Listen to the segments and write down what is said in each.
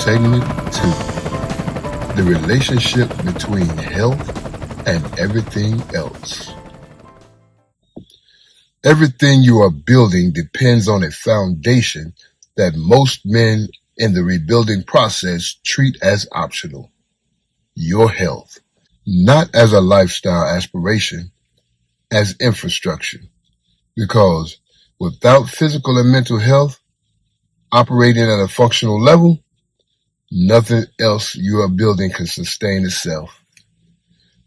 Segment 2: The Relationship Between Health and Everything Else. Everything you are building depends on a foundation that most men in the rebuilding process treat as optional: your health. Not as a lifestyle aspiration, as infrastructure. Because without physical and mental health operating at a functional level, nothing else you are building can sustain itself.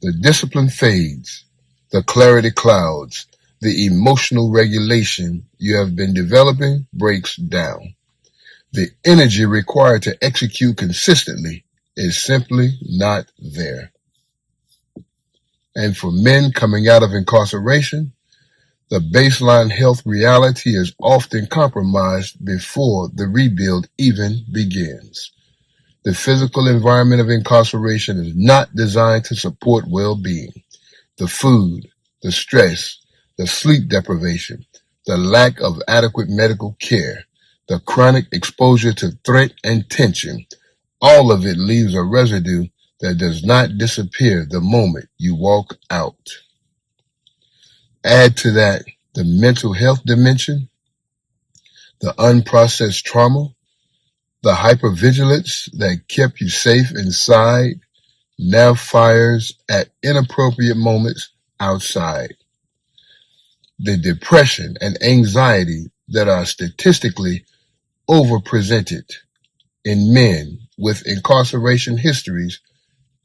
The discipline fades, the clarity clouds, the emotional regulation you have been developing breaks down. The energy required to execute consistently is simply not there. And for men coming out of incarceration, the baseline health reality is often compromised before the rebuild even begins. The physical environment of incarceration is not designed to support well-being. The food, the stress, the sleep deprivation, the lack of adequate medical care, the chronic exposure to threat and tension, all of it leaves a residue that does not disappear the moment you walk out. Add to that the mental health dimension, the unprocessed trauma, the hypervigilance that kept you safe inside now fires at inappropriate moments outside. The depression and anxiety that are statistically overrepresented in men with incarceration histories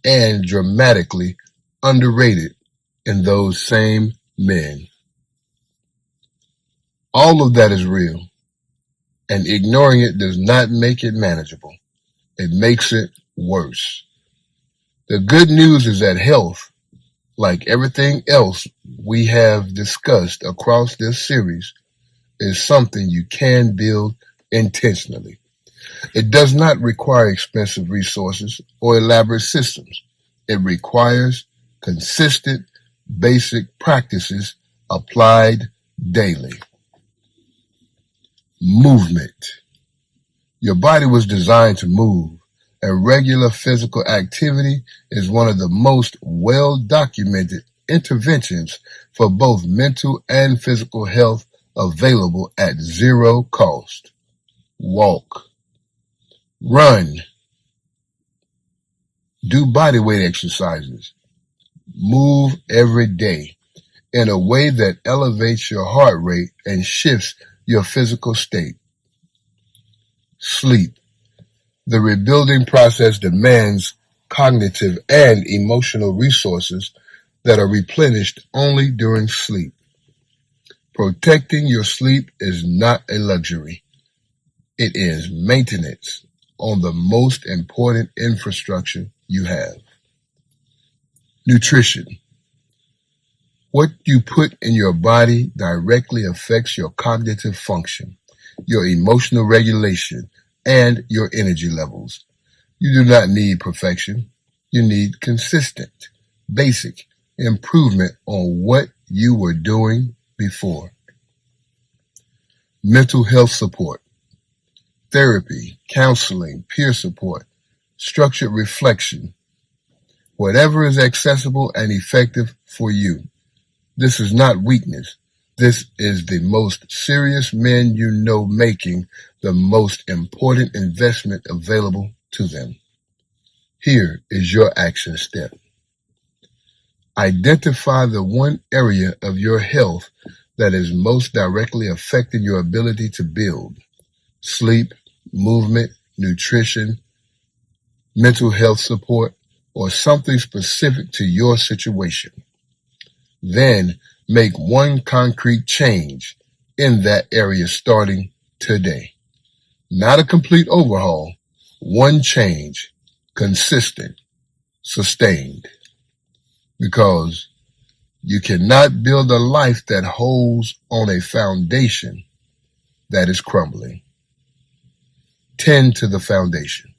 and dramatically underrated in those same men. All of that is real, and ignoring it does not make it manageable. It makes it worse. The good news is that health, like everything else we have discussed across this series, is something you can build intentionally. It does not require expensive resources or elaborate systems. It requires consistent, basic practices applied daily. Movement. Your body was designed to move, and regular physical activity is one of the most well-documented interventions for both mental and physical health available at zero cost. Walk. Run. Do bodyweight exercises. Move every day in a way that elevates your heart rate and shifts your physical state. Sleep. The rebuilding process demands cognitive and emotional resources that are replenished only during sleep. Protecting your sleep is not a luxury. It is maintenance on the most important infrastructure you have. Nutrition. What you put in your body directly affects your cognitive function, your emotional regulation, and your energy levels. You do not need perfection. You need consistent, basic improvement on what you were doing before. Mental health support. Therapy, counseling, peer support, structured reflection. Whatever is accessible and effective for you. This is not weakness. This is the most serious men you know making the most important investment available to them. Here is your action step. Identify the one area of your health that is most directly affecting your ability to build. Sleep, movement, nutrition, mental health support, or something specific to your situation. Then make one concrete change in that area starting today. Not a complete overhaul, one change, consistent, sustained. Because you cannot build a life that holds on a foundation that is crumbling. Tend to the foundation.